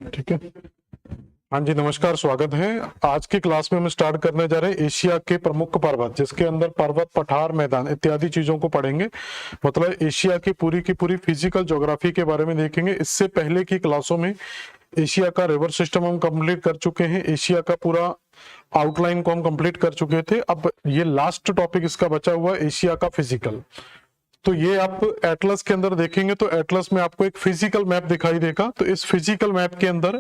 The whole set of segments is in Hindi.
ठीक है। हाँ जी, नमस्कार, स्वागत है। आज की क्लास में हम स्टार्ट करने जा रहे हैं एशिया के प्रमुख पर्वत, जिसके अंदर पर्वत, पठार, मैदान इत्यादि चीजों को पढ़ेंगे। मतलब एशिया की पूरी फिजिकल ज्योग्राफी के बारे में देखेंगे। इससे पहले की क्लासों में एशिया का रिवर सिस्टम हम कंप्लीट कर चुके हैं, एशिया का पूरा आउटलाइन को हम कंप्लीट कर चुके थे। अब ये लास्ट टॉपिक इसका बचा हुआ है, एशिया का फिजिकल। तो ये आप एटलस के अंदर देखेंगे तो एटलस में आपको एक फिजिकल मैप दिखाई देगा। तो इस फिजिकल मैप के अंदर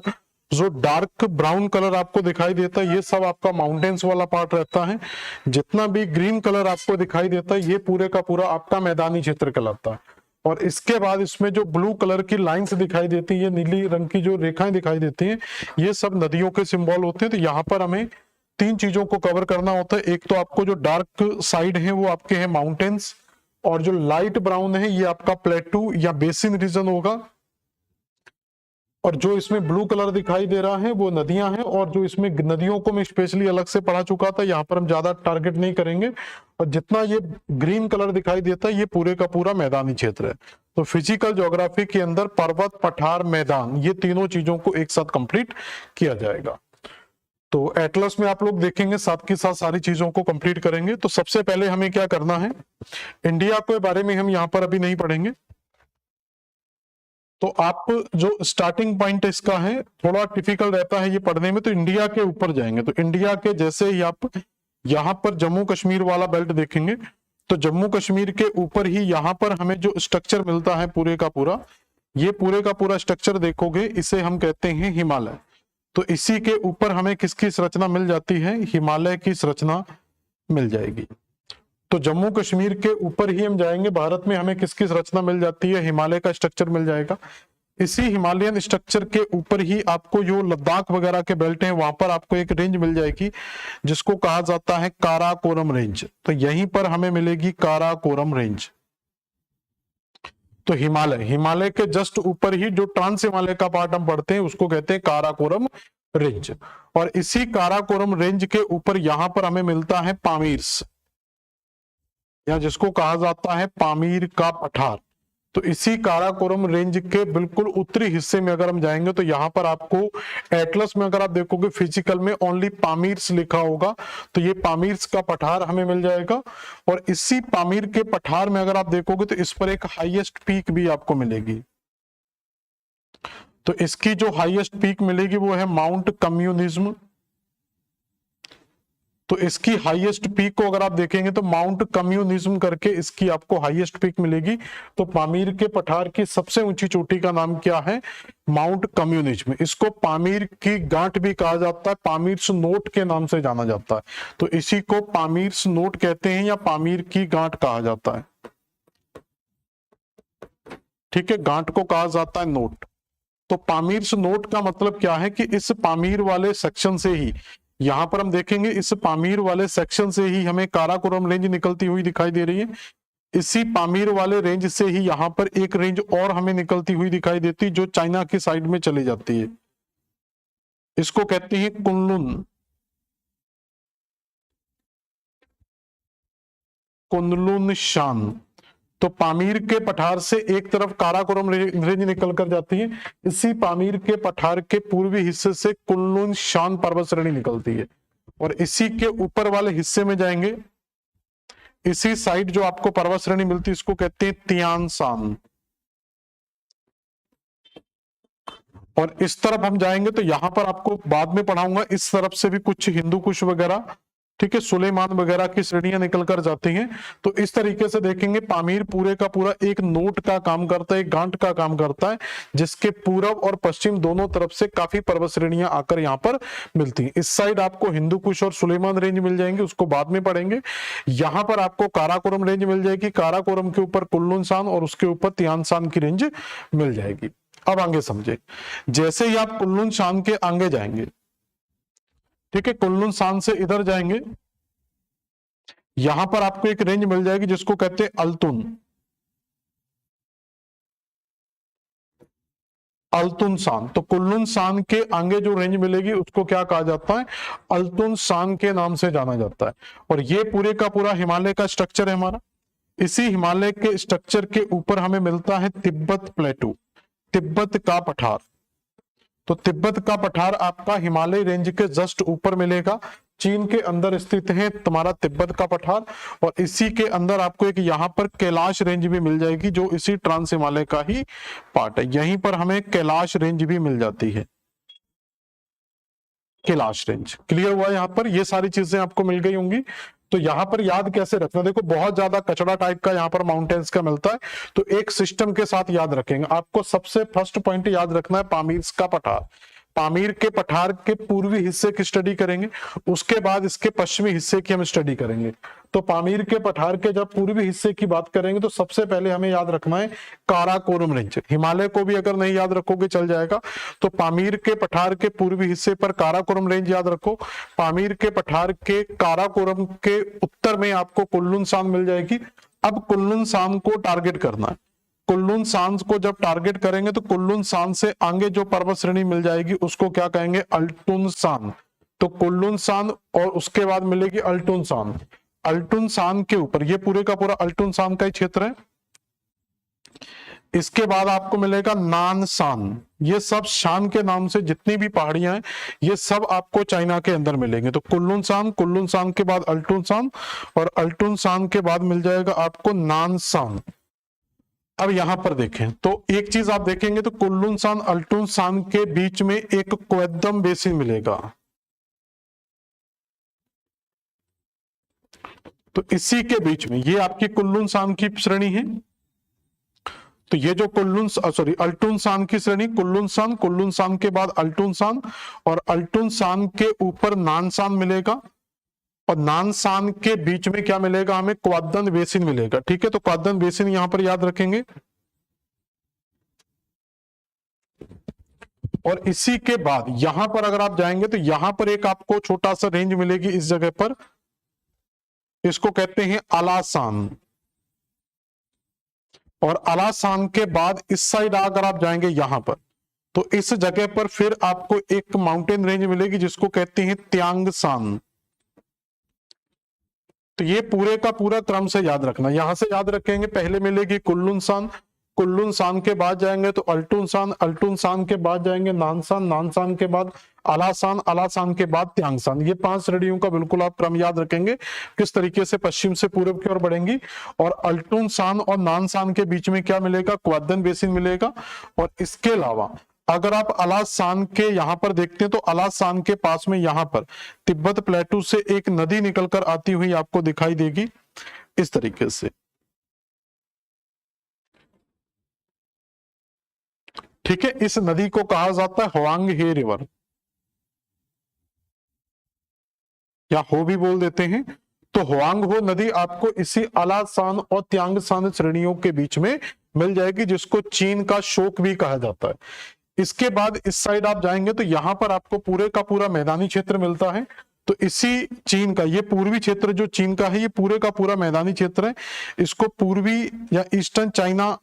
जो डार्क ब्राउन कलर आपको दिखाई देता है, ये सब आपका माउंटेन्स वाला पार्ट रहता है। जितना भी ग्रीन कलर आपको दिखाई देता है, ये पूरे का पूरा आपका मैदानी क्षेत्र कहलाता है। और इसके बाद इसमें जो ब्लू कलर की लाइंस दिखाई देती है, नीली रंग की जो रेखाएं दिखाई देती हैं, ये सब नदियों के सिंबल होते हैं। तो यहाँ पर हमें तीन चीजों को कवर करना होता है। एक तो आपको जो डार्क साइड है वो आपके हैं माउंटेन्स, और जो लाइट ब्राउन है ये आपका प्लेटू या बेसिन रीजन होगा, और जो इसमें ब्लू कलर दिखाई दे रहा है वो नदियां हैं। और जो इसमें नदियों को मैं स्पेशली अलग से पढ़ा चुका था, यहाँ पर हम ज्यादा टारगेट नहीं करेंगे। और जितना ये ग्रीन कलर दिखाई देता है, ये पूरे का पूरा मैदानी क्षेत्र है। तो फिजिकल ज्योग्राफी के अंदर पर्वत, पठार, मैदान, ये तीनों चीजों को एक साथ कंप्लीट किया जाएगा। तो एटलस में आप लोग देखेंगे, साथ के साथ सारी चीजों को कंप्लीट करेंगे। तो सबसे पहले हमें क्या करना है, इंडिया के बारे में हम यहाँ पर अभी नहीं पढ़ेंगे। तो आप जो स्टार्टिंग पॉइंट इसका है, थोड़ा टिपिकल रहता है ये पढ़ने में, तो इंडिया के ऊपर जाएंगे। तो इंडिया के जैसे ही आप यहाँ पर जम्मू कश्मीर वाला बेल्ट देखेंगे, तो जम्मू कश्मीर के ऊपर ही यहाँ पर हमें जो स्ट्रक्चर मिलता है पूरे का पूरा, ये पूरे का पूरा स्ट्रक्चर देखोगे, इसे हम कहते हैं हिमालय। तो इसी के ऊपर हमें किसकी संरचना मिल जाती है, हिमालय की संरचना मिल जाएगी। तो जम्मू कश्मीर के ऊपर ही हम जाएंगे, भारत में हमें किसकी संरचना मिल जाती है, हिमालय का स्ट्रक्चर मिल जाएगा। इसी हिमालयन स्ट्रक्चर के ऊपर ही आपको जो लद्दाख वगैरह के बेल्ट हैं, वहां पर आपको एक रेंज मिल जाएगी जिसको कहा जाता है काराकोरम रेंज। तो यहीं पर हमें मिलेगी काराकोरम रेंज। तो हिमालय के जस्ट ऊपर ही जो ट्रांस हिमालय का पार्ट हम पढ़ते हैं, उसको कहते हैं काराकोरम रेंज। और इसी काराकोरम रेंज के ऊपर यहां पर हमें मिलता है पामीर्स, या जिसको कहा जाता है पामीर का पठार। तो इसी काराकोरम रेंज के बिल्कुल उत्तरी हिस्से में अगर हम जाएंगे, तो यहाँ पर आपको एटलस में अगर आप देखोगे फिजिकल में ओनली पामीर्स लिखा होगा, तो ये पामीर्स का पठार हमें मिल जाएगा। और इसी पामीर के पठार में अगर आप देखोगे तो इस पर एक हाईएस्ट पीक भी आपको मिलेगी। तो इसकी जो हाईएस्ट पीक मिलेगी वो है माउंट कम्युनिज्म। तो इसकी हाईएस्ट पीक को अगर आप देखेंगे तो माउंट कम्युनिज्म करके इसकी आपको हाईएस्ट पीक मिलेगी। तो पामीर के पठार की सबसे ऊंची चोटी का नाम क्या है, माउंट कम्युनिज्म। इसको पामीर की गांठ भी कहा जाता है, पामीर्स नोट के नाम से जाना जाता है। तो इसी को पामीर्स नोट कहते हैं या पामीर की गांठ कहा जाता है। ठीक है, गांठ को कहा जाता है नोट। तो पामीर्स नोट का मतलब क्या है कि इस पामीर वाले सेक्शन से ही, यहां पर हम देखेंगे इस पामीर वाले सेक्शन से ही हमें काराकोरम रेंज निकलती हुई दिखाई दे रही है। इसी पामीर वाले रेंज से ही यहां पर एक रेंज और हमें निकलती हुई दिखाई देती है, जो चाइना की साइड में चली जाती है। इसको कहते हैं कुनलुन, कुनलुन शान। तो पामीर के पठार से एक तरफ काराकोरम रेंज निकल कर जाती है, इसी पामीर के पठार के पूर्वी हिस्से से कुनलुन शान पर्वत श्रेणी निकलती है। और इसी के ऊपर वाले हिस्से में जाएंगे, इसी साइड जो आपको पर्वत श्रेणी मिलती है, इसको कहते हैं तियान शान। और इस तरफ हम जाएंगे तो यहां पर आपको बाद में पढ़ाऊंगा, इस तरफ से भी कुछ हिंदू कुश वगैरह, ठीक है, सुलेमान वगैरह की श्रेणियां निकल कर जाती हैं। तो इस तरीके से देखेंगे पामीर पूरे का पूरा एक नोट का काम करता है, एक गांठ का काम करता है, जिसके पूरब और पश्चिम दोनों तरफ से काफी पर्वत श्रेणियां आकर यहाँ पर मिलती हैं। इस साइड आपको हिंदू कुश और सुलेमान रेंज मिल जाएंगे, उसको बाद में पढ़ेंगे। यहाँ पर आपको काराकोरम रेंज मिल जाएगी, काराकोरम के ऊपर कुनलुन शान और उसके ऊपर तियान शान की रेंज मिल जाएगी। अब आगे समझे, जैसे ही आप कुनलुन शान के आगे जाएंगे, ठीक है, कुनलुन शान से इधर जाएंगे, यहां पर आपको एक रेंज मिल जाएगी जिसको कहते हैं अल्तुन, अल्तुन शान। तो कुनलुन शान के आगे जो रेंज मिलेगी उसको क्या कहा जाता है, अल्तुन शान के नाम से जाना जाता है। और ये पूरे का पूरा हिमालय का स्ट्रक्चर है हमारा। इसी हिमालय के स्ट्रक्चर के ऊपर हमें मिलता है तिब्बत प्लेटू, तिब्बत का पठार। तो तिब्बत का पठार आपका हिमालय रेंज के जस्ट ऊपर मिलेगा, चीन के अंदर स्थित है तुम्हारा तिब्बत का पठार, और इसी के अंदर आपको एक यहाँ पर कैलाश रेंज भी मिल जाएगी जो इसी ट्रांस हिमालय का ही पार्ट है। यहीं पर हमें कैलाश रेंज भी मिल जाती है, कैलाश रेंज। क्लियर हुआ? यहाँ पर ये सारी चीजें आपको मिल गई होंगी। तो यहाँ पर याद कैसे रखना, देखो बहुत ज्यादा कचड़ा टाइप का यहाँ पर माउंटेन्स का मिलता है, तो एक सिस्टम के साथ याद रखेंगे। आपको सबसे फर्स्ट पॉइंट याद रखना है पामीर का पठार। पामीर के पठार के पूर्वी हिस्से की स्टडी करेंगे, उसके बाद इसके पश्चिमी हिस्से की हम स्टडी करेंगे। तो पामीर के पठार के जब पूर्वी हिस्से की बात करेंगे तो सबसे पहले हमें याद रखना है काराकोरम रेंज। हिमालय को भी अगर नहीं याद रखोगे चल जाएगा। तो पामीर के पठार के पूर्वी हिस्से पर काराकोरम रेंज याद रखो। पामीर के पठार के काराकोरम के उत्तर में आपको कुल्लुन सांग मिल जाएगी। अब कुल्लुन सांग को टारगेट करना है। कुल्लुन सांग को जब टारगेट करेंगे तो कुल्लुन सांग से आगे जो पर्वत श्रेणी मिल जाएगी उसको क्या कहेंगे, अल्टुन सांग। तो कुल्लुन सांग और उसके बाद मिलेगी अल्टुन सांग। अल्टुन सांग के ऊपर, ये पूरे का पूरा अल्टुन सांग का ही क्षेत्र है। इसके बाद आपको मिलेगा नान सांग। ये सब शान के नाम से जितनी भी पहाड़ियां हैं ये सब आपको चाइना के अंदर मिलेंगे। तो कुल्लुन सांग के बाद अल्टुन सांग, और अल्टुन सांग के बाद मिल जाएगा आपको नान सांग। अब यहां पर देखें तो एक चीज आप देखेंगे तो कुल्लुन सांग अल्टुन सांग के बीच में एक क्वेदम बेसिन मिलेगा। तो इसी के बीच में ये आपकी कुल्लुन सांग की श्रेणी है। तो ये जो अल्टुन सांग की श्रेणी, कुल्लुन सांग के बाद अल्टुन सांग, और अल्टुन सांग के ऊपर नान सांग मिलेगा, और नान सांग के बीच में क्या मिलेगा हमें, क्वादन बेसिन मिलेगा। ठीक है, तो क्वादन बेसिन यहां पर याद रखेंगे। और इसी के बाद यहां पर अगर आप जाएंगे तो यहां पर एक आपको छोटा सा रेंज मिलेगी इस जगह पर, इसको कहते हैं अलासान। और अलासान के बाद इस साइड अगर आप जाएंगे यहां पर तो इस जगह पर फिर आपको एक माउंटेन रेंज मिलेगी जिसको कहते हैं त्यांगसान। तो ये पूरे का पूरा क्रम से याद रखना। यहां से याद रखेंगे, पहले मिलेगी कुल्लुन सांग के बाद जाएंगे तो अल्टुन सांग के बाद जाएंगे नान सांग के बाद अलासान के बाद त्यांगसान। ये 5 श्रेणियों का बिल्कुल आप क्रम याद रखेंगे किस तरीके से पश्चिम से पूर्व की ओर बढ़ेंगी। और अल्टुन सांग और नान सांग के बीच में क्या मिलेगा, क्वादन बेसिन मिलेगा। और इसके अलावा अगर आप अलासान के यहां पर देखते हैं तो अलासान के पास में यहां पर तिब्बत प्लेटू से एक नदी निकलकर आती हुई आपको दिखाई देगी इस तरीके से। ठीक है, इस नदी को कहा जाता है होआंग हे रिवर, या हो भी बोल देते हैं। तो होआंग हो नदी आपको इसी अलासान और त्यांगसान श्रेणियों के बीच में मिल जाएगी, जिसको चीन का शोक भी कहा जाता है। इसके बाद इस साइड आप जाएंगे तो यहां पर आपको पूरे का पूरा मैदानी क्षेत्र मिलता है। तो इसी चीन का ये पूर्वी क्षेत्र जो चीन का है ये पूरे का पूरा मैदानी क्षेत्र है। इसको पूर्वी या ईस्टर्न चाइना,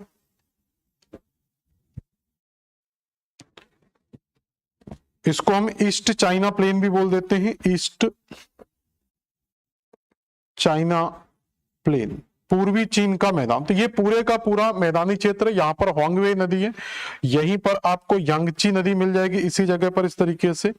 इसको हम ईस्ट चाइना प्लेन भी बोल देते हैं, ईस्ट चाइना प्लेन, पूर्वी चीन का मैदान। तो ये पूरे का पूरा मैदानी क्षेत्र है। यहाँ पर होंगवे नदी है, यहीं पर आपको यांगची नदी मिल जाएगी इसी जगह पर इस तरीके से।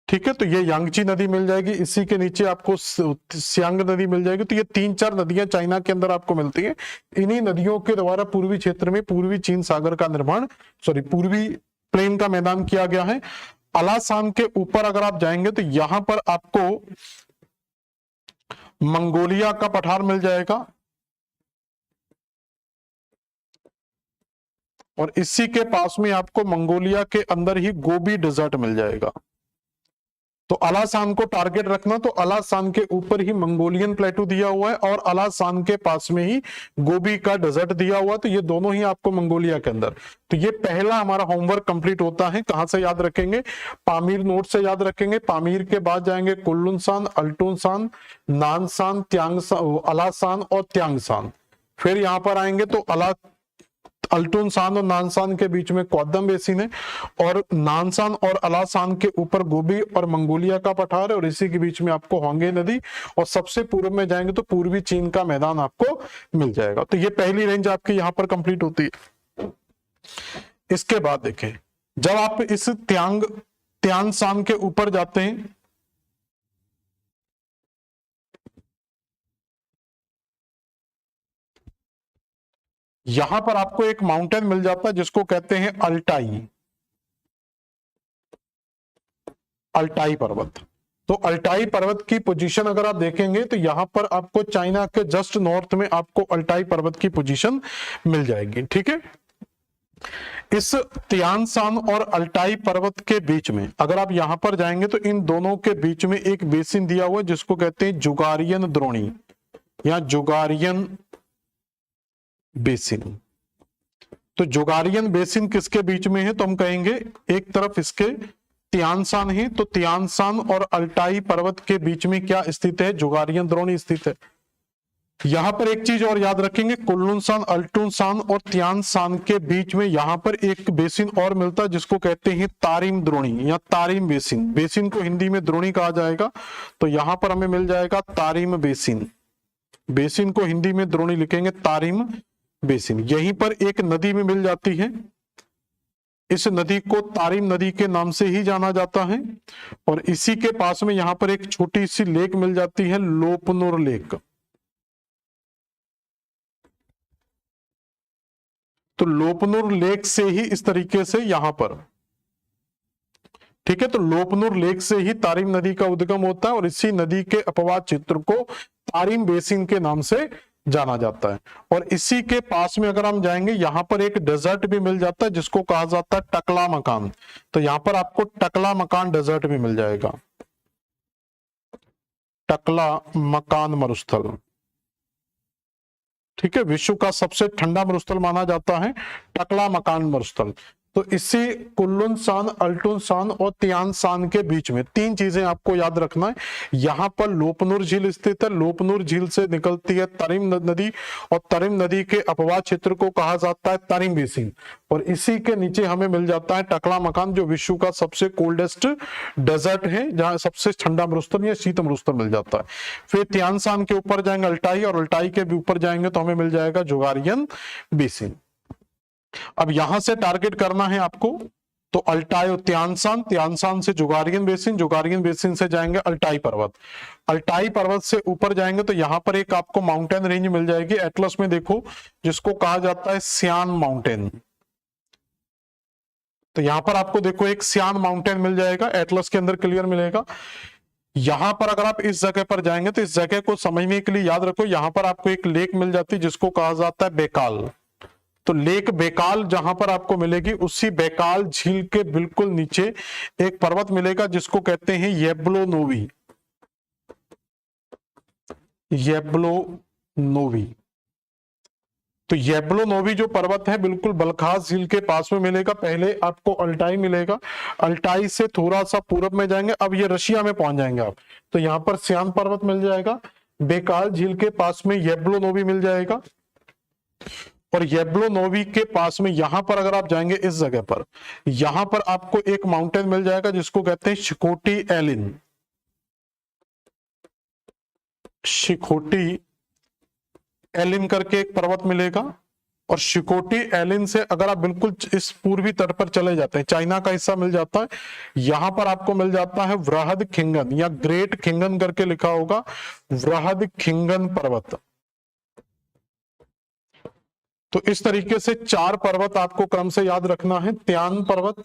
ठीक है, तो ये यांगची नदी मिल जाएगी, इसी के नीचे आपको सियांग नदी मिल जाएगी। तो ये 3-4 नदियां चाइना के अंदर आपको मिलती हैं। इन्हीं नदियों के द्वारा पूर्वी क्षेत्र में पूर्वी चीन सागर का निर्माण, पूर्वी प्लेन का मैदान किया गया है। अलासान के ऊपर अगर आप जाएंगे तो यहां पर आपको मंगोलिया का पठार मिल जाएगा, और इसी के पास में आपको मंगोलिया के अंदर ही गोबी डेजर्ट मिल जाएगा। तो अलासान को टारगेट रखना। तो अलासान के ऊपर ही मंगोलियन प्लेटू दिया हुआ है और अलासान के पास में ही गोबी का डेजर्ट दिया हुआ है। तो ये दोनों ही आपको मंगोलिया के अंदर। तो ये पहला हमारा होमवर्क कंप्लीट होता है। कहां से याद रखेंगे, पामीर नोट से याद रखेंगे। पामीर के बाद जाएंगे कुल्लुन, अल्टुन, नानसान, अलासान और त्यांगसान। फिर यहां पर आएंगे तो अल्टुनसान और नानसान के बीच में क्वादम बेसिन है, और नानसान और अलासान के ऊपर गोबी और मंगोलिया का पठार है, और इसी के बीच में आपको होंगे नदी, और सबसे पूर्व में जाएंगे तो पूर्वी चीन का मैदान आपको मिल जाएगा। तो ये पहली रेंज आपकी यहां पर कंप्लीट होती है। इसके बाद देखें, जब आप इस त्यान शान के ऊपर जाते हैं, यहां पर आपको एक माउंटेन मिल जाता है जिसको कहते हैं अल्टाई, अल्टाई पर्वत। तो अल्टाई पर्वत की पोजीशन अगर आप देखेंगे तो यहां पर आपको चाइना के जस्ट नॉर्थ में आपको अल्टाई पर्वत की पोजीशन मिल जाएगी, ठीक है। इस तियान शान और अल्टाई पर्वत के बीच में अगर आप यहां पर जाएंगे तो इन दोनों के बीच में एक बेसिन दिया हुआ है जिसको कहते हैं जुगारियन द्रोणी या जुगारियन बेसिन। तो जुगारियन बेसिन किसके बीच में है, तो हम कहेंगे एक तरफ इसके तियानशान है, तो तियानशान और अल्टाई पर्वत के बीच में क्या स्थित है, जुगारियन द्रोणी स्थित है। यहां पर एक चीज और याद रखेंगे, कुल्लुनशान, अल्टुनशान और तियानशान के बीच में यहां पर एक बेसिन और मिलता है जिसको कहते हैं तारिम द्रोणी या तारिम बेसिन। बेसिन को हिंदी में द्रोणी कहा जाएगा, तो यहां पर हमें मिल जाएगा तारिम बेसिन। बेसिन को हिंदी में द्रोणी लिखेंगे, तारिम बेसिन। यहीं पर एक नदी में मिल जाती है, इस नदी को तारिम नदी के नाम से ही जाना जाता है, और इसी के पास में यहां पर एक छोटी सी लेक मिल जाती है, लोपनुर लेक। तो लोपनुर लेक से ही इस तरीके से यहां पर, ठीक है, तो लोपनुर लेक से ही तारिम नदी का उद्गम होता है और इसी नदी के अपवाद क्षेत्र को तारिम बेसिन के नाम से जाना जाता है। और इसी के पास में अगर हम जाएंगे, यहां पर एक डेजर्ट भी मिल जाता है जिसको कहा जाता है टकला मकान। तो यहां पर आपको टकला मकान डेजर्ट भी मिल जाएगा, टकला मकान मरुस्थल, ठीक है। विश्व का सबसे ठंडा मरुस्थल माना जाता है टकला मकान मरुस्थल। तो इसी कुल्लुनशान, अल्टुनशान और तियानशान के बीच में तीन चीजें आपको याद रखना है। यहां पर लोपनुर झील स्थित है, लोपनुर झील से निकलती है तरिम नदी और तरिम नदी के अपवाद क्षेत्र को कहा जाता है तारिम बेसिन, और इसी के नीचे हमें मिल जाता है टकला मकान जो विश्व का सबसे कोल्डेस्ट डेजर्ट है, जहां सबसे ठंडा मरुस्थल या शीत मरुस्थल मिल जाता है। फिर तियानशान के ऊपर जाएंगे अल्टाई, और अल्टाई के भी ऊपर जाएंगे तो हमें मिल जाएगा जुगारियन बेसिन। अब यहां से टारगेट करना है आपको, तो अल्टाई और तियानशान, तियानशान से जुगारियन बेसिन, जुगारियन बेसिन से जाएंगे अल्टाई पर्वत, अल्टाई पर्वत से ऊपर जाएंगे तो यहां पर एक आपको माउंटेन रेंज मिल जाएगी एटलस में, देखो, जिसको कहा जाता है सियान माउंटेन। तो यहां पर आपको देखो एक सियान माउंटेन मिल जाएगा, एटलस के अंदर क्लियर मिलेगा। यहां पर अगर आप इस जगह पर जाएंगे तो इस जगह को समझने के लिए याद रखो, यहां पर आपको एक लेक मिल जाती है जिसको कहा जाता है बेकाल। तो लेक बेकाल जहां पर आपको मिलेगी, उसी बेकाल झील के बिल्कुल नीचे एक पर्वत मिलेगा जिसको कहते हैं येब्लो नोवी, येब्लो नोवी। तो येब्लो नोवी जो पर्वत है बिल्कुल बलखास झील के पास में मिलेगा। पहले आपको अल्टाई मिलेगा, अल्टाई से थोड़ा सा पूरब में जाएंगे, अब ये रशिया में पहुंच जाएंगे आप, तो यहां पर सियान पर्वत मिल जाएगा, बेकाल झील के पास में येब्लो नोवी मिल जाएगा, और येब्लो नोवी के पास में यहां पर अगर आप जाएंगे इस जगह पर, यहां पर आपको एक माउंटेन मिल जाएगा जिसको कहते हैं शिकोटी एलिन, शिकोटी एलिन करके एक पर्वत मिलेगा। और शिकोटी एलिन से अगर आप बिल्कुल इस पूर्वी तट पर चले जाते हैं, चाइना का हिस्सा मिल जाता है, यहां पर आपको मिल जाता है वृहद खिंगन या ग्रेट खिंगन करके लिखा होगा, वृहद खिंगन पर्वत। तो इस तरीके से चार पर्वत आपको क्रम से याद रखना है, त्यान पर्वत,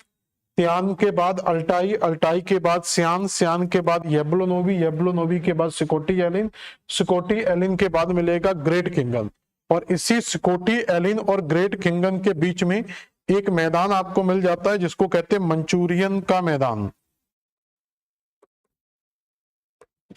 त्यान के बाद अल्टाई, अल्टाई के बाद सियान, सियान के बाद येब्लो नोवी, येब्लो नोवी के बाद सिकोटी एलिन, सिकोटी एलिन के बाद मिलेगा ग्रेट खिंगन। और इसी सिकोटी एलिन और ग्रेट खिंगन के बीच में एक मैदान आपको मिल जाता है जिसको कहते हैं मंचूरियन का मैदान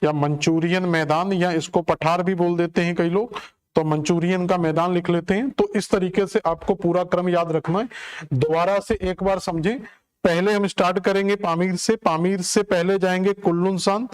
या मंचूरियन मैदान, या इसको पठार भी बोल देते हैं कई लोग, तो मंचूरियन का मैदान लिख लेते हैं। तो इस तरीके से आपको पूरा क्रम याद रखना है। दोबारा से एक बार समझें, पहले हम स्टार्ट करेंगे पामीर से, पामीर से पहले जाएंगे कुल्लुनशान,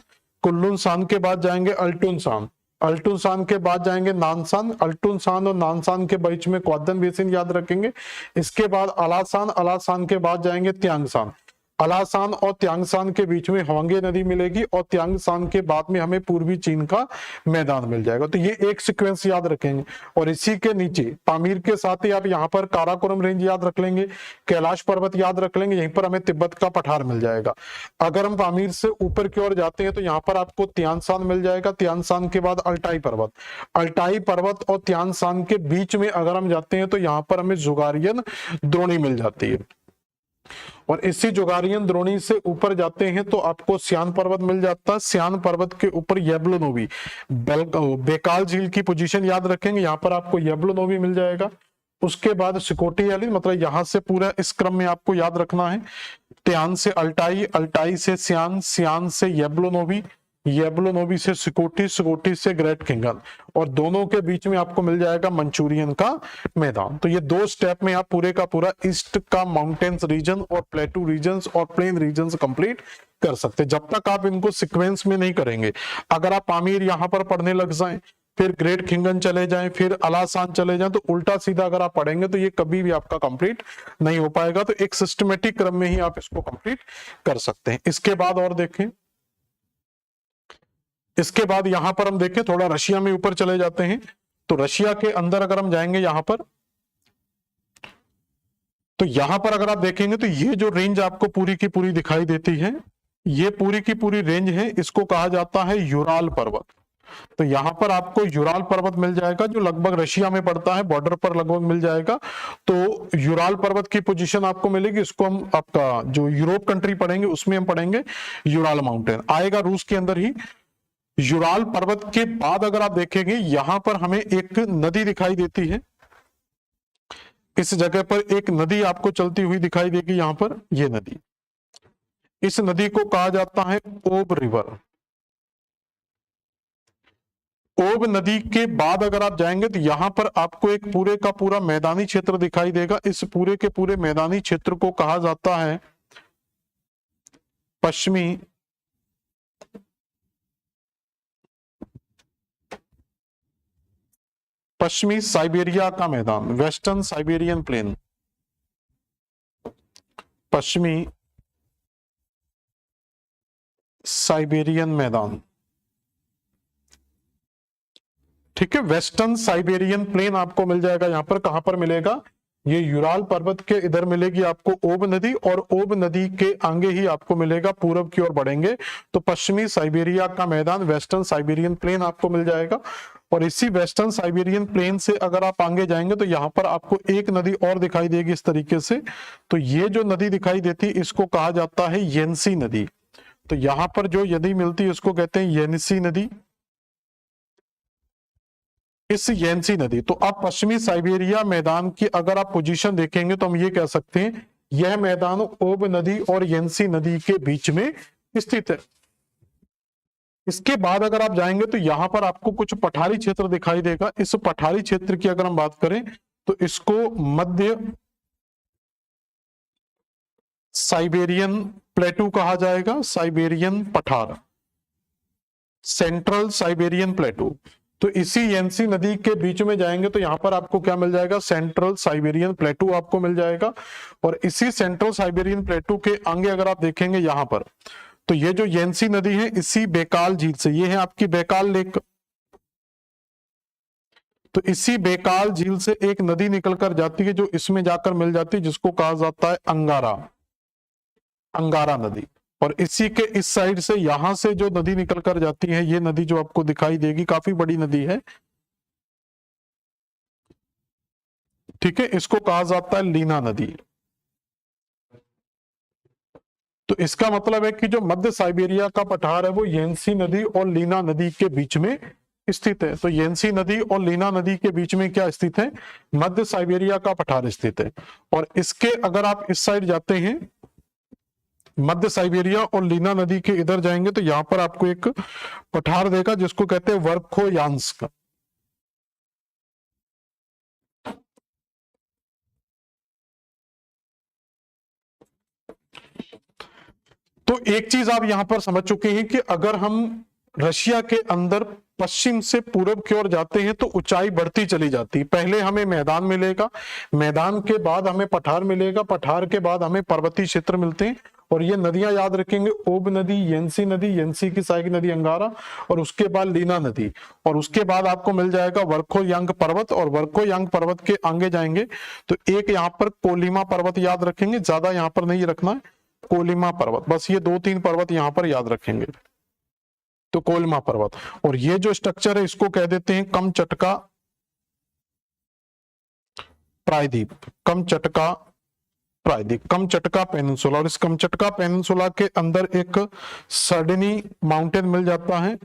कुल्लुनशान के बाद जाएंगे अल्टुनशान, अल्टुनशान के बाद जाएंगे नानशान, अल्टुनशान और नानशान के बीच में क्वादन बेसिन याद रखेंगे। इसके बाद अलाशान, अलाशान के बाद जाएंगे त्यांगशान, अलासान और त्यांगसान के बीच में होंगे नदी मिलेगी और त्यांगसान के बाद में हमें पूर्वी चीन का मैदान मिल जाएगा। तो ये एक सीक्वेंस याद रखेंगे। और इसी के नीचे पामीर के साथ ही आप यहाँ पर काराकोरम रेंज याद रख लेंगे, कैलाश पर्वत याद रख लेंगे, यहीं पर हमें तिब्बत का पठार मिल जाएगा। अगर हम पामीर से ऊपर की ओर जाते हैं तो यहाँ पर आपको त्यांसान मिल जाएगा, त्यांसान के बाद अल्टाई पर्वत, अल्टाई पर्वत और त्यांसान के बीच में अगर हम जाते हैं तो यहाँ पर हमें जुगारियन द्रोणी मिल जाती है। और इसी जुगारियन द्रोणी से ऊपर जाते हैं तो आपको सियान पर्वत मिल जाता है। सियान पर्वत के ऊपर येब्लोनोवी, बेकाल झील की पोजीशन याद रखेंगे, यहाँ पर आपको येब्लोनोवी मिल जाएगा। उसके बाद सिकोटी वैली, मतलब यहां से पूरा इस क्रम में आपको याद रखना है। त्यान से अल्टाई, अल्टाई से सियान, सियान से येब्लोनोवी, येब्लोनोवी से सिकोटी, सिकोटी से ग्रेट किंगन, और दोनों के बीच में आपको मिल जाएगा मंचूरियन का मैदान। तो ये 2 स्टेप में आप पूरे का पूरा ईस्ट का माउंटेन्स रीजन और प्लेटू रीजन्स और प्लेन रीजन्स कंप्लीट कर सकते हैं, जब तक आप इनको सीक्वेंस में नहीं करेंगे। अगर आप पामीर यहां पर पढ़ने लग जाएं, फिर ग्रेट खिंगन चले जाएं, फिर अलासान चले जाएं, तो उल्टा सीधा अगर आप पढ़ेंगे तो ये कभी भी आपका कंप्लीट नहीं हो पाएगा। तो एक सिस्टमेटिक क्रम में ही आप इसको कंप्लीट कर सकते हैं। इसके बाद और देखें, इसके बाद यहां पर हम देखें, थोड़ा रशिया में ऊपर चले जाते हैं। तो रशिया के अंदर अगर हम जाएंगे यहां पर, तो यहां पर अगर आप देखेंगे तो ये जो रेंज आपको पूरी की पूरी दिखाई देती है, ये पूरी की पूरी रेंज है, इसको कहा जाता है यूराल पर्वत। तो यहां पर आपको यूराल पर्वत मिल जाएगा जो लगभग रशिया में पड़ता है, बॉर्डर पर लगभग मिल जाएगा। तो यूराल पर्वत की पोजीशन आपको मिलेगी, इसको हम आपका जो यूरोप कंट्री पढ़ेंगे उसमें हम पढ़ेंगे यूराल माउंटेन, आएगा रूस के अंदर ही। यूराल पर्वत के बाद अगर आप देखेंगे यहां पर हमें एक नदी दिखाई देती है, इस जगह पर एक नदी आपको चलती हुई दिखाई देगी, यहां पर ये नदी, इस नदी को कहा जाता है ओब रिवर। ओब नदी के बाद अगर आप जाएंगे तो यहां पर आपको एक पूरे का पूरा मैदानी क्षेत्र दिखाई देगा। इस पूरे के पूरे मैदानी क्षेत्र को कहा जाता है पश्चिमी साइबेरिया का मैदान, वेस्टर्न साइबेरियन प्लेन, पश्चिमी साइबेरियन मैदान। ठीक है, वेस्टर्न साइबेरियन प्लेन आपको मिल जाएगा। यहां पर कहां पर मिलेगा, ये यूराल पर्वत के इधर मिलेगी आपको ओब नदी, और ओब नदी के आगे ही आपको मिलेगा, पूरब की ओर बढ़ेंगे तो पश्चिमी साइबेरिया का मैदान, वेस्टर्न साइबेरियन प्लेन आपको मिल जाएगा। और इसी वेस्टर्न साइबेरियन प्लेन से अगर आप आगे जाएंगे तो यहाँ पर आपको एक नदी और दिखाई देगी इस तरीके से। तो ये जो नदी दिखाई देती है इसको कहा जाता है येंसी नदी। तो यहाँ पर जो नदी मिलती है उसको कहते हैं येंसी नदी, इस येंसी नदी। तो अब पश्चिमी साइबेरिया मैदान की अगर आप पोजीशन देखेंगे तो हम ये कह सकते हैं यह मैदान ओब नदी और येंसी नदी के बीच में स्थित है। इसके बाद अगर आप जाएंगे तो यहां पर आपको कुछ पठारी क्षेत्र दिखाई देगा। इस पठारी क्षेत्र की अगर हम बात करें तो इसको मध्य साइबेरियन प्लेटू कहा जाएगा, साइबेरियन पठार, सेंट्रल साइबेरियन प्लेटू। तो इसी येंसी नदी के बीच में जाएंगे तो यहां पर आपको क्या मिल जाएगा, सेंट्रल साइबेरियन प्लेटू आपको मिल जाएगा। और इसी सेंट्रल साइबेरियन प्लेटू के आगे अगर आप देखेंगे यहां पर, तो ये जो येंसी नदी है इसी बेकाल झील से, ये है आपकी बेकाल लेक, तो इसी बेकाल झील से एक नदी निकलकर जाती है जो इसमें जाकर मिल जाती है, जिसको कहा जाता है अंगारा, अंगारा नदी। और इसी के इस साइड से यहां से जो नदी निकलकर जाती है, ये नदी जो आपको दिखाई देगी काफी बड़ी नदी है, ठीक है, इसको कहा जाता है लीना नदी। तो इसका मतलब है कि जो मध्य साइबेरिया का पठार है वो येंसी नदी और लीना नदी के बीच में स्थित है। तो येंसी नदी और लीना नदी के बीच में क्या स्थित है, मध्य साइबेरिया का पठार स्थित है। और इसके अगर आप इस साइड जाते हैं, मध्य साइबेरिया और लीना नदी के इधर जाएंगे तो यहां पर आपको एक पठार देगा जिसको कहते हैं वर्खोयांस्क। तो एक चीज आप यहां पर समझ चुके हैं कि अगर हम रशिया के अंदर पश्चिम से पूरब की ओर जाते हैं तो ऊंचाई बढ़ती चली जाती है। पहले हमें मैदान मिलेगा, मैदान के बाद हमें पठार मिलेगा, पठार के बाद हमें पर्वतीय क्षेत्र मिलते हैं, और ये नदियां याद रखेंगे, ओब नदी, येंसी की सहायक नदी अंगारा, और उसके बाद लीना नदी, और उसके बाद आपको मिल जाएगा वर्खोयांग पर्वत, और वर्खोयांग पर्वत के आगे जाएंगे तो एक यहाँ पर कोलिमा पर्वत याद रखेंगे, ज्यादा यहाँ पर नहीं रखना है, कोलिमा पर्वत, बस ये 2-3 पर्वत यहाँ पर याद रखेंगे। तो कोलिमा पर्वत, और ये जो स्ट्रक्चर है इसको कह देते हैं कमचटका प्रायद्वीप, कमचटका प्रायद्वीप, कमचटका पेनिनसुला। और इस कमचटका पेनिनसुला के अंदर एक सर्डिनी माउंटेन मिल जाता है,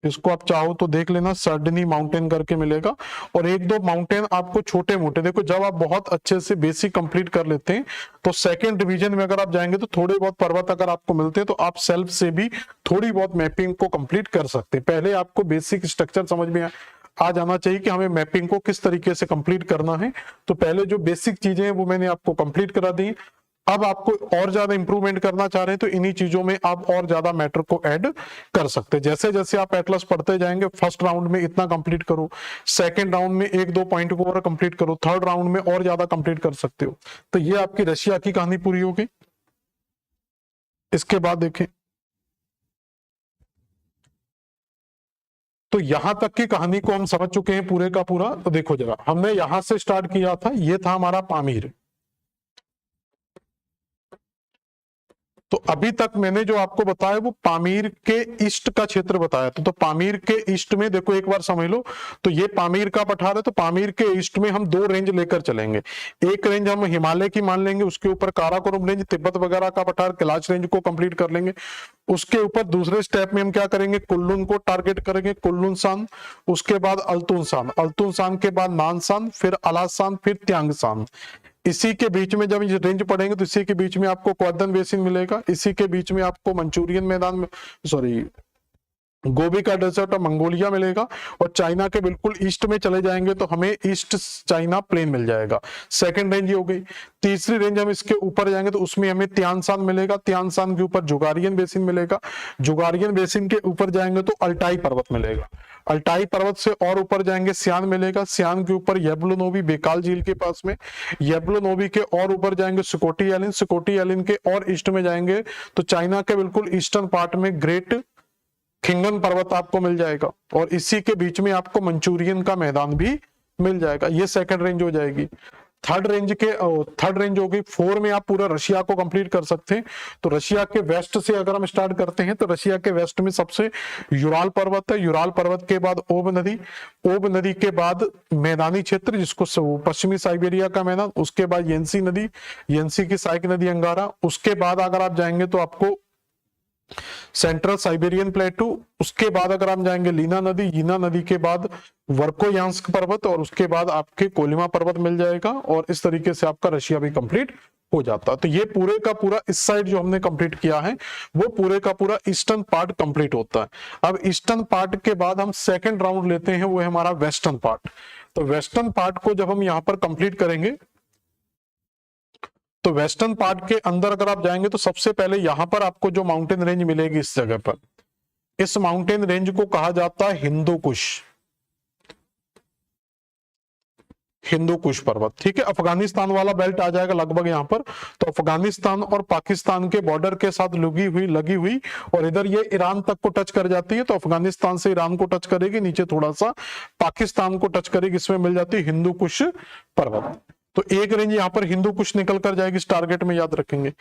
इसको आप चाहो तो देख लेना, सर्डिनी माउंटेन करके मिलेगा। और एक दो माउंटेन आपको छोटे मोटे, देखो जब आप बहुत अच्छे से बेसिक कंप्लीट कर लेते हैं तो सेकंड डिवीजन में अगर आप जाएंगे तो थोड़े बहुत पर्वत अगर आपको मिलते हैं तो आप सेल्फ से भी थोड़ी बहुत मैपिंग को कंप्लीट कर सकते हैं। पहले आपको बेसिक स्ट्रक्चर समझ में आ जाना चाहिए कि हमें मैपिंग को किस तरीके से कंप्लीट करना है। तो पहले जो बेसिक चीजें हैं वो मैंने आपको कंप्लीट करा दी। अब आपको और ज्यादा इंप्रूवमेंट करना चाह रहे हैं तो इन्हीं चीजों में आप और ज्यादा मैटर को ऐड कर सकते हैं। जैसे जैसे आप एटलस पढ़ते जाएंगे, फर्स्ट राउंड में इतना कंप्लीट करो, सेकंड राउंड में 1-2 पॉइंट को और कंप्लीट करो, थर्ड राउंड में और ज्यादा कंप्लीट कर सकते हो। तो ये आपकी रशिया की कहानी पूरी होगी। इसके बाद देखें तो यहां तक की कहानी को हम समझ चुके हैं पूरे का पूरा। तो देखो जरा, हमने यहां से स्टार्ट किया था, ये था हमारा पामीर। तो अभी तक मैंने जो आपको बताया वो पामीर के ईस्ट का क्षेत्र बताया था। तो पामीर के ईस्ट में देखो एक बार समझ लो, तो ये पामीर का पठार है, तो पामीर के ईस्ट में हम 2 रेंज लेकर चलेंगे। एक रेंज हम हिमालय की मान लेंगे, उसके ऊपर काराकोरम रेंज, तिब्बत वगैरह का पठार, कैलाश रेंज को कंप्लीट कर लेंगे। उसके ऊपर दूसरे स्टेप में हम क्या करेंगे, कुल्लून को टारगेट करेंगे, कुल्लून सान, उसके बाद अल्तुन सान, अल्तुन सान के बाद नानसान, फिर अलासान, फिर त्यांगसान। इसी के बीच में जब ये रेंज पढ़ेंगे तो इसी के बीच में आपको क्वादन बेसिन मिलेगा, इसी के बीच में आपको मंचूरियन मैदान में, सॉरी गोबी का डेजर्ट और मंगोलिया मिलेगा। और चाइना के बिल्कुल ईस्ट में चले जाएंगे तो हमें ईस्ट चाइना प्लेन मिल जाएगा। सेकंड रेंज ये हो गई। तीसरी रेंज हम इसके ऊपर जाएंगे तो उसमें हमें त्यांसान मिलेगा, त्यांसान के ऊपर जुगारियन बेसिन मिलेगा, जुगारियन बेसिन के ऊपर जाएंगे तो अल्टाई पर्वत मिलेगा, अल्टाई पर्वत से और ऊपर जाएंगे सियान मिलेगा, सियान के ऊपर येब्लोनोवी बेकाल झील के पास में, येब्लोनोवी के और ऊपर जाएंगे सुकोटी आइलैंड, सुकोटी आइलैंड के और ईस्ट में जाएंगे तो चाइना के बिल्कुल ईस्टर्न पार्ट में ग्रेट खिंगन पर्वत आपको मिल जाएगा। और इसी के बीच में आपको मंचूरियन का मैदान भी मिल जाएगा। ये सेकंड रेंज हो जाएगी। थर्ड रेंज होगी 4 में आप पूरा रशिया को कंप्लीट कर सकते हैं। तो रशिया के वेस्ट से अगर हम स्टार्ट करते हैं तो रशिया के वेस्ट में सबसे यूराल पर्वत है, यूराल पर्वत के बाद ओब नदी, ओब नदी के बाद मैदानी क्षेत्र जिसको पश्चिमी साइबेरिया का मैदान, उसके बाद येंसी नदी, येंसी की सहायक नदी अंगारा, उसके बाद अगर आप जाएंगे तो आपको सेंट्रल साइबेरियन प्लेटू, उसके बाद अगर हम जाएंगे लीना नदी, लीना नदी के बाद वर्कोयांस्क पर्वत, और उसके बाद आपके कोलिमा पर्वत मिल जाएगा। और इस तरीके से आपका रशिया भी कंप्लीट हो जाता। तो ये पूरे का पूरा इस साइड जो हमने कंप्लीट किया है वो पूरे का पूरा ईस्टर्न पार्ट कंप्लीट होता है। अब ईस्टर्न पार्ट के बाद हम सेकंड राउंड लेते हैं, वो है हमारा वेस्टर्न पार्ट। तो वेस्टर्न पार्ट को जब हम यहां पर कंप्लीट करेंगे तो वेस्टर्न पार्ट के अंदर अगर आप जाएंगे तो सबसे पहले यहां पर आपको जो माउंटेन रेंज मिलेगी इस जगह पर, इस माउंटेन रेंज को कहा जाता है हिंदू कुश, हिंदू कुश पर्वत। ठीक है, अफगानिस्तान वाला बेल्ट आ जाएगा लगभग यहां पर। तो अफगानिस्तान और पाकिस्तान के बॉर्डर के साथ लगी हुई और इधर ये ईरान तक को टच कर जाती है। तो अफगानिस्तान से ईरान को टच करेगी, नीचे थोड़ा सा पाकिस्तान को टच करेगी, इसमें मिल जाती है हिंदू कुश पर्वत। तो एक रेंज यहां पर हिंदू कुश निकल कर जाएगी, इस टारगेट में याद रखेंगे।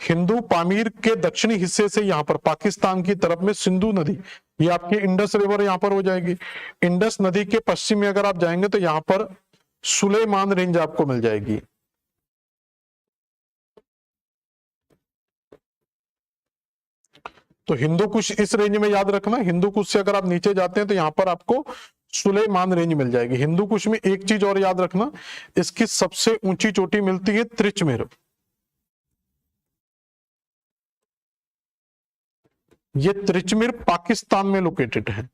हिंदू पामीर के दक्षिणी हिस्से से यहां पर पाकिस्तान की तरफ में सिंधु नदी, ये आपकी इंडस रिवर यहां पर हो जाएगी। इंडस नदी के पश्चिम में अगर आप जाएंगे तो यहां पर सुलेमान रेंज आपको मिल जाएगी। तो हिंदू कुश इस रेंज में याद रखना। हिंदू कुश से अगर आप नीचे जाते हैं तो यहां पर आपको सुलेमान रेंज मिल जाएगी। हिंदू कुश में एक चीज और याद रखना, इसकी सबसे ऊंची चोटी मिलती है त्रिचमिर। ये त्रिचमिर पाकिस्तान में लोकेटेड है।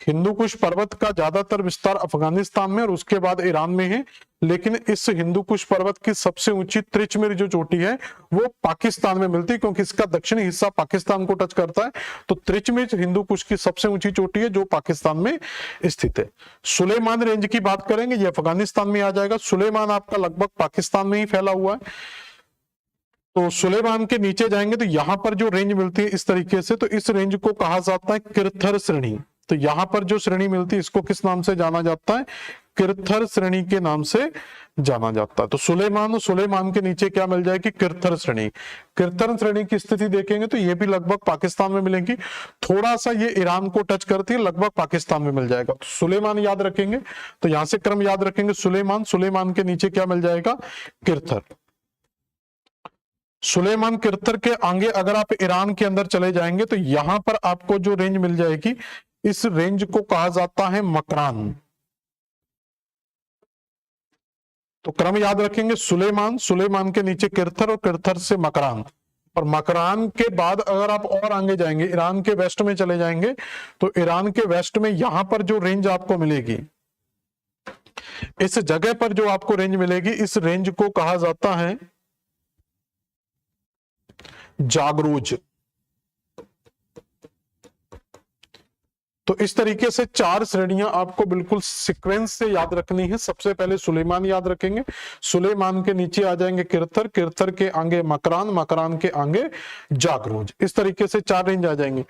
हिंदू कुश पर्वत का ज्यादातर विस्तार अफगानिस्तान में और उसके बाद ईरान में है, लेकिन इस हिंदू कुश पर्वत की सबसे ऊंची त्रिचमिर जो चोटी है वो पाकिस्तान में मिलती है, क्योंकि इसका दक्षिणी हिस्सा पाकिस्तान को टच करता है। तो त्रिचमिर हिंदू कुश की सबसे ऊंची चोटी है जो पाकिस्तान में स्थित है। सुलेमान रेंज की बात करेंगे, ये अफगानिस्तान में आ जाएगा। सुलेमान आपका लगभग पाकिस्तान में ही फैला हुआ है। तो सुलेमान के नीचे जाएंगे तो यहां पर जो रेंज मिलती है इस तरीके से, तो इस रेंज को कहा जाता है किरथर श्रेणी। तो यहां पर जो श्रेणी मिलती है इसको किस नाम से जाना जाता है? किरथर श्रेणी के नाम से जाना जाता है। तो सुलेमान और सुलेमान के नीचे क्या मिल जाएगी? किरथर श्रेणी। किरथर श्रेणी की स्थिति देखेंगे तो ये भी लगभग पाकिस्तान में मिलेगी, थोड़ा सा ये ईरान को टच करती है, लगभग पाकिस्तान में मिल जाएगा। तो सुलेमान याद रखेंगे, तो यहां से क्रम याद रखेंगे सुलेमान, सुलेमान के नीचे क्या मिल जाएगा? किरथर। सुलेमान किरथर के आगे अगर आप ईरान के अंदर चले जाएंगे तो यहां पर आपको जो रेंज मिल जाएगी इस रेंज को कहा जाता है मकरान। तो क्रम याद रखेंगे सुलेमान, सुलेमान के नीचे किरथर और किरथर से मकरान, और मकरान के बाद अगर आप और आगे जाएंगे ईरान के वेस्ट में चले जाएंगे तो ईरान के वेस्ट में यहां पर जो रेंज आपको मिलेगी, इस जगह पर जो आपको रेंज मिलेगी इस रेंज को कहा जाता है जागरोज। तो इस तरीके से चार श्रेणियां आपको बिल्कुल सीक्वेंस से याद रखनी है। सबसे पहले सुलेमान याद रखेंगे, सुलेमान के नीचे आ जाएंगे किरथर, किरथर के आगे मकरान, मकरान के आगे जागरोज। इस तरीके से चार रेंज आ जाएंगे।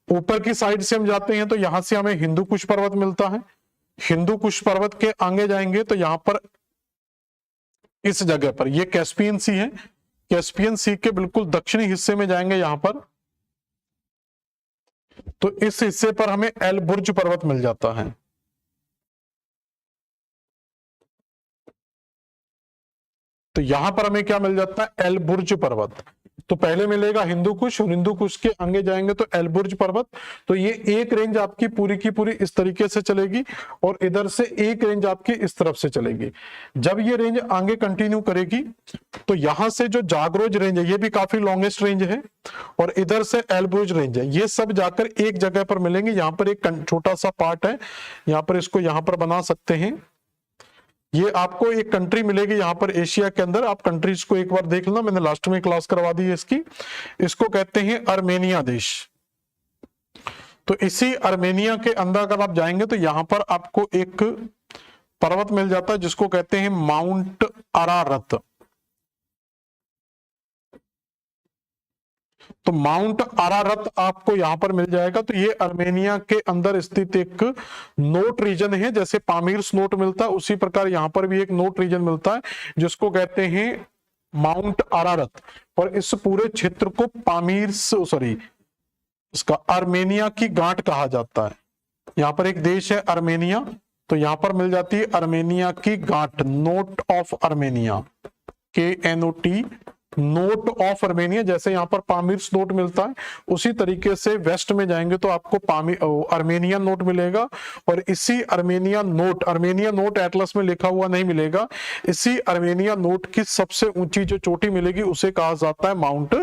ऊपर की साइड से हम जाते हैं तो यहां से हमें हिंदू कुश पर्वत मिलता है। हिंदू कुश पर्वत के आगे जाएंगे तो यहां पर इस जगह पर ये कैस्पियन सी है, कैस्पियन सी के बिल्कुल दक्षिणी हिस्से में जाएंगे यहां पर, तो इस हिस्से पर हमें एल बुर्ज पर्वत मिल जाता है। तो यहां पर हमें क्या मिल जाता है? एल बुर्ज पर्वत। तो पहले मिलेगा हिंदू कुश, हिंदू कुश के आगे जाएंगे तो एल बुर्ज पर्वत। तो ये एक रेंज आपकी पूरी की पूरी इस तरीके से चलेगी और इधर से एक रेंज आपकी इस तरफ से चलेगी। जब ये रेंज आगे कंटिन्यू करेगी तो यहां से जो जागरोज रेंज है ये भी काफी लॉन्गेस्ट रेंज है, और इधर से एल बुर्ज रेंज है, ये सब जाकर एक जगह पर मिलेंगे। यहां पर एक छोटा सा पार्ट है, यहां पर इसको यहां पर बना सकते हैं। ये आपको एक कंट्री मिलेगी यहां पर एशिया के अंदर, आप कंट्रीज को एक बार देख लेना, मैंने लास्ट में क्लास करवा दी है इसकी। इसको कहते हैं अर्मेनिया देश। तो इसी अर्मेनिया के अंदर अगर आप जाएंगे तो यहां पर आपको एक पर्वत मिल जाता है जिसको कहते हैं माउंट अरारत। तो माउंट अरारत आपको यहां पर मिल जाएगा। तो ये अर्मेनिया के अंदर स्थित एक नोट रीजन है, जैसे पामीर्स नोट मिलता है उसी प्रकार यहां पर भी एक नोट रीजन मिलता है जिसको कहते हैं माउंट अरारत। और इस पूरे क्षेत्र को इसका अर्मेनिया की गांठ कहा जाता है। यहां पर एक देश है अर्मेनिया, तो यहां पर मिल जाती है अर्मेनिया की गांठ, note of Armenia, KNOT, note of Armenia. जैसे यहां पर पामीर्स नोट मिलता है उसी तरीके से वेस्ट में जाएंगे तो आपको अर्मेनिया नोट मिलेगा, और इसी अर्मेनिया नोट एटलस में लिखा हुआ नहीं मिलेगा। इसी अर्मेनिया नोट की सबसे ऊंची जो चोटी मिलेगी उसे कहा जाता है माउंट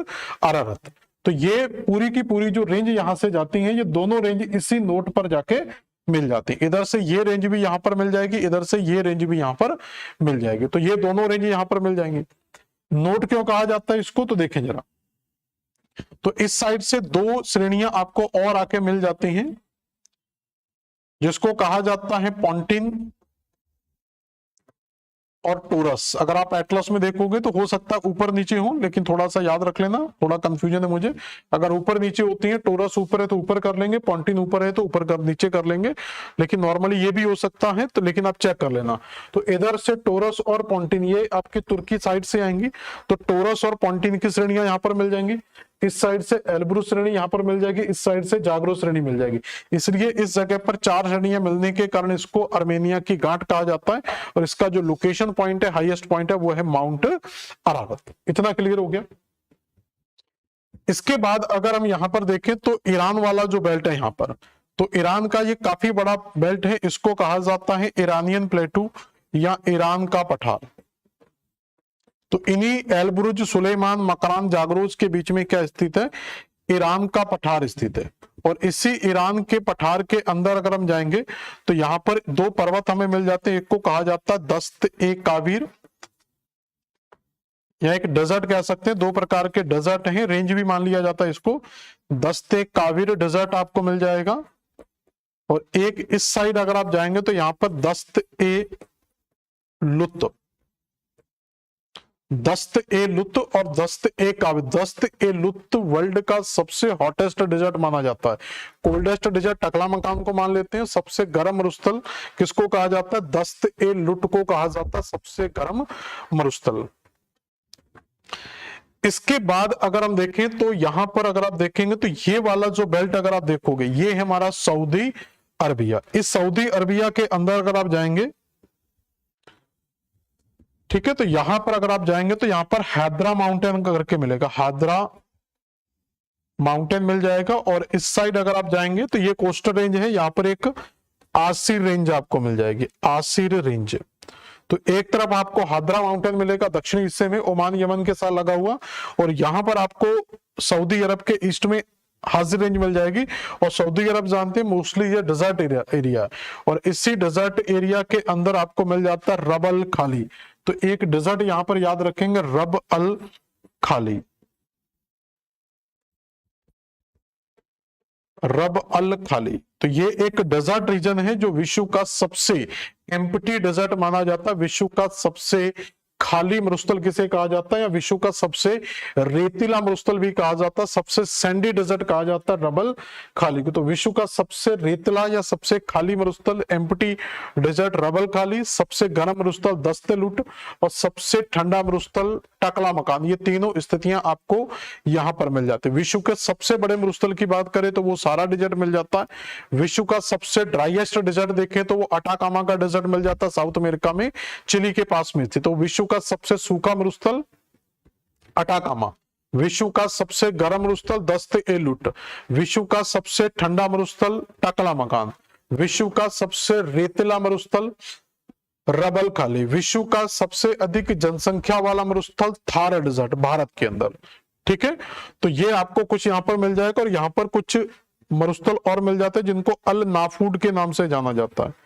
अरारत। तो ये पूरी की पूरी जो रेंज यहां से जाती है, ये दोनों रेंज इसी नोट पर जाके मिल जाती है। इधर से ये रेंज भी यहां पर मिल जाएगी, इधर से ये रेंज भी यहां पर मिल जाएगी। तो ये दोनों रेंज यहां पर मिल जाएंगी। नोट क्यों कहा जाता है इसको, तो देखें जरा। तो इस साइड से दो श्रेणियां आपको और आके मिल जाती हैं जिसको कहा जाता है पॉन्टिन और टोरस। अगर आप एटलस में देखोगे तो हो सकता है ऊपर नीचे हो, लेकिन थोड़ा सा याद रख लेना, थोड़ा कंफ्यूजन है मुझे। अगर ऊपर नीचे होती है, टोरस ऊपर है तो ऊपर कर लेंगे, पॉन्टिन ऊपर है तो ऊपर कर नीचे कर लेंगे, लेकिन नॉर्मली ये भी हो सकता है। तो लेकिन आप चेक कर लेना। तो इधर से टोरस और पॉन्टिन ये आपकी तुर्की साइड से आएंगी, तो टोरस और पॉन्टिन की श्रेणियां यहां पर मिल जाएंगी। इस साइड से एल्ब्रूज श्रेणी यहां पर मिल जाएगी, इस साइड से जागरोज श्रेणी मिल जाएगी। इसलिए इस जगह पर चार श्रेणियां मिलने के कारण इसको अर्मेनिया की गांठ कहा जाता है, और इसका जो लोकेशन पॉइंट है, हाईएस्ट पॉइंट है, वो है माउंट अरारत। इतना क्लियर हो गया। इसके बाद अगर हम यहां पर देखें तो ईरान वाला जो बेल्ट है यहां पर, तो ईरान का ये काफी बड़ा बेल्ट है, इसको कहा जाता है ईरानियन प्लेटू या ईरान का पठार। तो इन्हीं एलब्रुज, सुलेमान, मकरान, जागरोज के बीच में क्या स्थित है? ईरान का पठार स्थित है। और इसी ईरान के पठार के अंदर अगर हम जाएंगे तो यहां पर दो पर्वत हमें मिल जाते हैं। एक को कहा जाता है दस्त ए काबिर, या एक डेजर्ट कह सकते हैं। दो प्रकार के डेजर्ट हैं, रेंज भी मान लिया जाता है इसको। दस्त ए काबिर डेजर्ट आपको मिल जाएगा। और एक इस साइड अगर आप जाएंगे तो यहां पर दस्त ए लुत्फ, दस्त ए लुत्त और दस्त ए काबिल। दस्त ए लुत्त वर्ल्ड का सबसे हॉटेस्ट डेजर्ट माना जाता है। कोल्डेस्ट डेजर्ट टकला मकान को मान लेते हैं। सबसे गर्म मरुस्थल किसको कहा जाता है? दस्त ए लुत्त को कहा जाता है सबसे गर्म मरुस्थल। इसके बाद अगर हम देखें तो यहां पर अगर आप देखेंगे तो ये वाला जो बेल्ट अगर आप देखोगे ये है हमारा सऊदी अरबिया। इस सऊदी अरबिया के अंदर अगर आप जाएंगे, ठीक है, तो यहां पर अगर आप जाएंगे तो यहां पर हैदरा माउंटेन करके मिलेगा, हैदरा माउंटेन मिल जाएगा। और इस साइड अगर आप जाएंगे तो ये कोस्टल रेंज है, यहां पर एक आसिर रेंज आपको मिल जाएगी, आसिर रेंज। तो एक तरफ आपको हादरा माउंटेन मिलेगा दक्षिणी हिस्से में ओमान यमन के साथ लगा हुआ, और यहां पर आपको सऊदी अरब के ईस्ट में हाजिर रेंज मिल जाएगी। और सऊदी अरब जानते हैं मोस्टली ये डेजर्ट एरिया, और इसी डेजर्ट एरिया के अंदर आपको मिल जाता है रब अल खाली। तो एक डेजर्ट यहां पर याद रखेंगे, रब अल खाली, रब अल खाली। तो ये एक डेजर्ट रीजन है जो विश्व का सबसे एम्प्टी डेजर्ट माना जाता है। विश्व का सबसे खाली मरुस्थल किसे कहा जाता है, या विश्व का सबसे रेतीला मरुस्थल भी कहा जाता है, सबसे सैंडी डेजर्ट कहा जाता है रबल खाली को। तो विश्व का सबसे रेतीला या सबसे खाली मरुस्थल एम्प्टी डेजर्ट रबल खाली, सबसे गर्म मरुस्थल दस्ते लुट, और सबसे ठंडा मरुस्थल टकला मकान। ये तीनों स्थितियां आपको यहां पर मिल जाती है। विश्व के सबसे बड़े मरुस्थल की बात करें तो वो सारा डेजर्ट मिल जाता है। विश्व का सबसे ड्राइएस्ट डेजर्ट देखें तो वो अटाकामा का डेजर्ट मिल जाता है साउथ अमेरिका में, चिली के पास में थी। तो विश्व का सबसे सूखा मरुस्थल अटाकामा, विश्व का सबसे गर्म मरुस्थल दस्त ए लुट, विश्व का सबसे ठंडा मरुस्थल टकला मकान, विश्व का सबसे रेतीला मरुस्थल रबल खाली, विश्व का सबसे अधिक जनसंख्या वाला मरुस्थल थार डेजर्ट भारत के अंदर। ठीक है, तो ये आपको कुछ यहां पर मिल जाएगा, और यहां पर कुछ मरुस्थल और मिल जाते हैं जिनको अल नाफूड के नाम से जाना जाता है।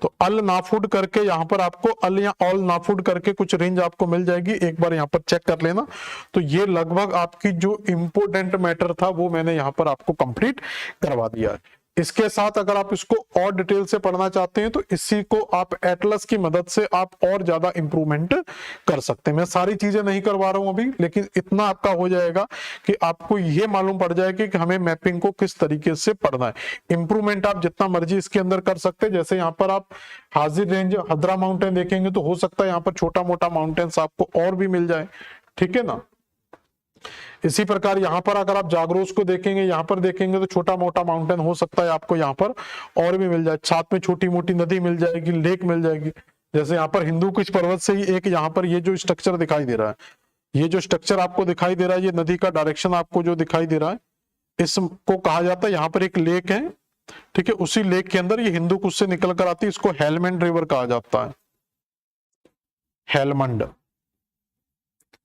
तो अल नाफूड करके यहां पर आपको अल या ऑल नाफूड करके कुछ रेंज आपको मिल जाएगी, एक बार यहां पर चेक कर लेना। तो ये लगभग आपकी जो इंपोर्टेंट मैटर था वो मैंने यहां पर आपको कंप्लीट करवा दिया है। इसके साथ अगर आप इसको और डिटेल से पढ़ना चाहते हैं तो इसी को आप एटलस की मदद से आप और ज्यादा इंप्रूवमेंट कर सकते हैं। मैं सारी चीजें नहीं करवा रहा हूं अभी, लेकिन इतना आपका हो जाएगा कि आपको ये मालूम पड़ जाएगा कि हमें मैपिंग को किस तरीके से पढ़ना है। इंप्रूवमेंट आप जितना मर्जी इसके अंदर कर सकते हैं। जैसे यहाँ पर आप हाजिर रेंज हदरा माउंटेन देखेंगे तो हो सकता है यहाँ पर छोटा मोटा माउंटेन्स आपको और भी मिल जाए, ठीक है ना। इसी प्रकार यहां पर अगर आप जागरोस को देखेंगे, यहां पर देखेंगे तो छोटा मोटा माउंटेन हो सकता है आपको यहां पर और भी मिल जाए, साथ में छोटी मोटी नदी मिल जाएगी, लेक मिल जाएगी। जैसे यहाँ पर हिंदू कुछ पर्वत से ही एक यहाँ पर ये जो स्ट्रक्चर दिखाई दे रहा है, ये जो स्ट्रक्चर आपको दिखाई दे रहा है, ये नदी का डायरेक्शन आपको जो दिखाई दे रहा है, इसको कहा जाता है, यहाँ पर एक लेक है, ठीक है, उसी लेक के अंदर ये हिंदू कुछ से निकल कर आती है, इसको हेलमंड रिवर कहा जाता है, हेलमंड।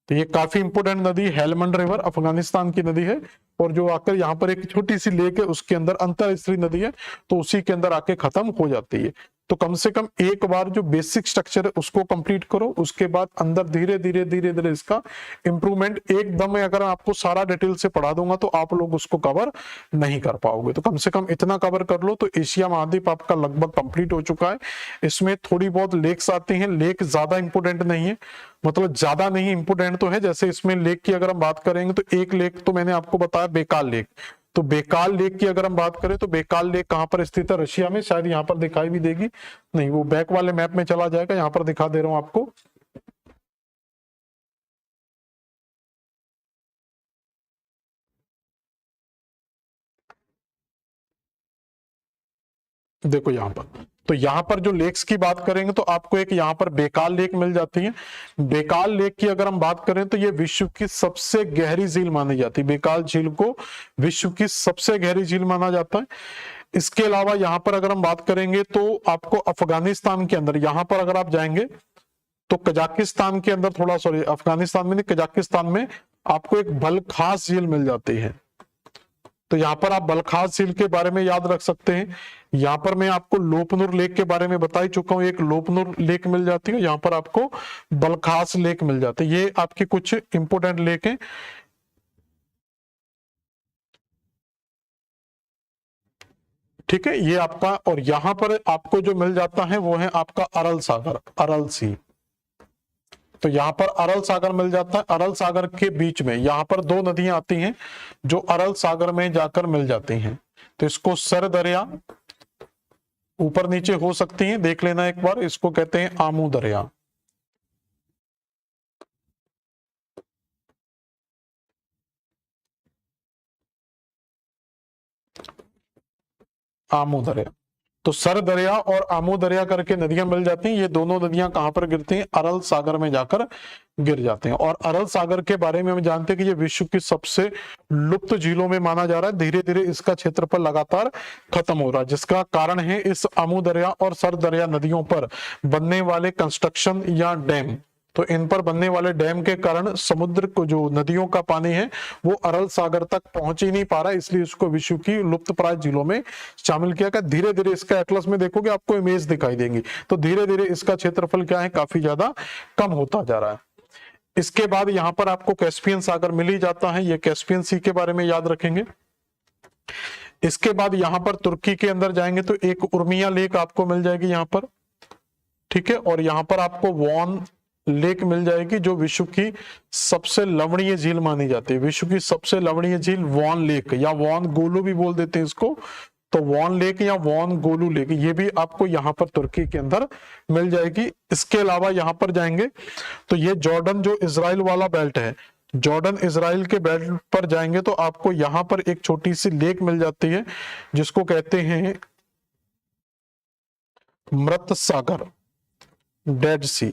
तो ये काफी इंपोर्टेंट नदी हेलमंड रिवर अफगानिस्तान की नदी है, और जो आकर यहाँ पर एक छोटी सी लेक है उसके अंदर अंतरस्त्री नदी है, तो उसी के अंदर आके खत्म हो जाती है। तो कम से कम एक बार जो बेसिक स्ट्रक्चर है उसको कंप्लीट करो, उसके बाद अंदर धीरे धीरे धीरे धीरे इसका इंप्रूवमेंट एकदम में अगर आपको सारा डिटेल से पढ़ा दूंगा तो आप लोग उसको कवर नहीं कर पाओगे। तो कम से कम इतना कवर कर लो तो एशिया महाद्वीप आपका लगभग कंप्लीट हो चुका है। इसमें थोड़ी बहुत लेक्स आती हैं, लेक ज्यादा इंपोर्टेंट नहीं है, मतलब ज्यादा नहीं इंपोर्टेंट तो है। जैसे इसमें लेक की अगर हम बात करेंगे तो एक लेक तो मैंने आपको बताया बेकाल लेक। तो बेकाल लेक की अगर हम बात करें तो बेकाल लेक कहां पर स्थित है? रशिया में, शायद यहां पर दिखाई भी देगी, नहीं वो बैक वाले मैप में चला जाएगा, यहां पर दिखा दे रहा हूं आपको। देखो यहां पर, तो यहां पर जो लेक्स की बात करेंगे तो आपको एक यहां पर बेकाल लेक मिल जाती है। बेकाल लेक की अगर हम बात करें तो ये विश्व की सबसे गहरी झील मानी जाती है, बेकाल झील को विश्व की सबसे गहरी झील माना जाता है। इसके अलावा यहां पर अगर हम बात करेंगे तो आपको अफगानिस्तान के अंदर, यहां पर अगर आप जाएंगे तो कजाकिस्तान के अंदर, थोड़ा सॉरी अफगानिस्तान में नहीं, कजाकिस्तान में आपको एक बलखास झील मिल जाती है। तो यहाँ पर आप बलखास झील के बारे में याद रख सकते हैं। यहाँ पर मैं आपको लोपनुर लेक के बारे में बता ही चुका हूं, एक लोपनुर लेक मिल जाती है, यहाँ पर आपको बलखास लेक मिल जाती है। ये आपकी कुछ इंपोर्टेंट लेक है। ठीक है, ये आपका, और यहां पर आपको जो मिल जाता है वो है आपका अरल सागर, अरल सी। तो यहाँ पर अरल सागर मिल जाता है। अरल सागर के बीच में यहाँ पर दो नदियां आती हैं जो अरल सागर में जाकर मिल जाती हैं। तो इसको सर दरिया, ऊपर नीचे हो सकती हैं, देख लेना एक बार। इसको कहते हैं आमू दरिया। आमू दरिया, तो सर दरिया और आमू दरिया करके नदियां मिल जाती हैं। ये दोनों नदियां कहां पर गिरती हैं? अरल सागर में जाकर गिर जाते हैं। और अरल सागर के बारे में हम जानते हैं कि ये विश्व की सबसे लुप्त झीलों में माना जा रहा है। धीरे धीरे इसका क्षेत्रफल लगातार खत्म हो रहा है, जिसका कारण है इस आमू दरिया और सर दरिया नदियों पर बनने वाले कंस्ट्रक्शन या डैम। तो इन पर बनने वाले डैम के कारण समुद्र को, जो नदियों का पानी है, वो अरल सागर तक पहुंच ही नहीं पा रहा है, इसलिए इसको विश्व की लुप्त प्राय झीलों में शामिल किया गया। धीरे धीरे इसका एटलस में देखोगे आपको इमेज दिखाई देंगी, तो धीरे धीरे इसका क्षेत्रफल क्या है, काफी ज्यादा कम होता जा रहा है। इसके बाद यहां पर आपको कैस्पियन सागर मिल ही जाता है, ये कैस्पियन सी के बारे में याद रखेंगे। इसके बाद यहां पर तुर्की के अंदर जाएंगे तो एक उर्मिया लेक आपको मिल जाएगी यहां पर, ठीक है। और यहां पर आपको वॉन लेक मिल जाएगी, जो विश्व की सबसे लवणीय झील मानी जाती है। विश्व की सबसे लवणीय झील वॉन लेक, या वॉन गोलू भी बोल देते हैं इसको। तो वॉन लेक या वॉन गोलू लेक, ये भी आपको यहाँ पर तुर्की के अंदर मिल जाएगी। इसके अलावा यहाँ पर जाएंगे तो ये जॉर्डन, जो इजराइल वाला बेल्ट है, जॉर्डन इजराइल के बेल्ट पर जाएंगे तो आपको यहाँ पर एक छोटी सी लेक मिल जाती है, जिसको कहते हैं मृत सागर, डेड सी।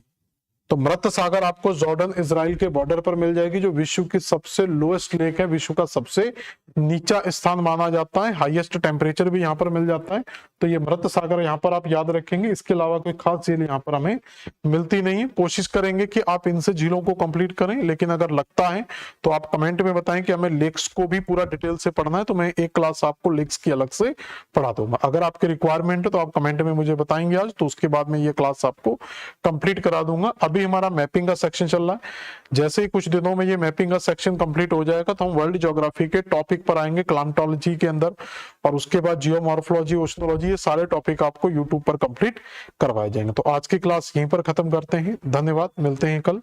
तो मृत सागर आपको जॉर्डन इजराइल के बॉर्डर पर मिल जाएगी, जो विश्व की सबसे लोएस्ट लेक है, विश्व का सबसे नीचा स्थान माना जाता है। हाईएस्ट टेम्परेचर भी यहाँ पर मिल जाता है। तो ये मृत सागर यहाँ पर आप याद रखेंगे। इसके अलावा कोई खास झील यहाँ पर हमें मिलती नहीं है। कोशिश करेंगे कि आप इनसे झीलों को कंप्लीट करें, लेकिन अगर लगता है तो आप कमेंट में बताएं कि हमें लेक्स को भी पूरा डिटेल से पढ़ना है, तो मैं एक क्लास आपको लेक्स की अलग से पढ़ा दूंगा। अगर आपकी रिक्वायरमेंट है तो आप कमेंट में मुझे बताएंगे आज, तो उसके बाद मैं ये क्लास आपको कंप्लीट करा दूंगा। अभी हमारा मैपिंग का सेक्शन चल रहा है, जैसे ही कुछ दिनों में ये मैपिंग का सेक्शन कंप्लीट हो जाएगा तो हम वर्ल्ड ज्योग्राफी के टॉपिक पर आएंगे, क्लाइमेटोलॉजी के अंदर, और उसके बाद जियोमॉर्फोलॉजी, ओशनोलॉजी, ये सारे टॉपिक आपको यूट्यूब पर कंप्लीट करवाए जाएंगे। तो आज की क्लास यहीं पर खत्म करते हैं। धन्यवाद, मिलते हैं कल।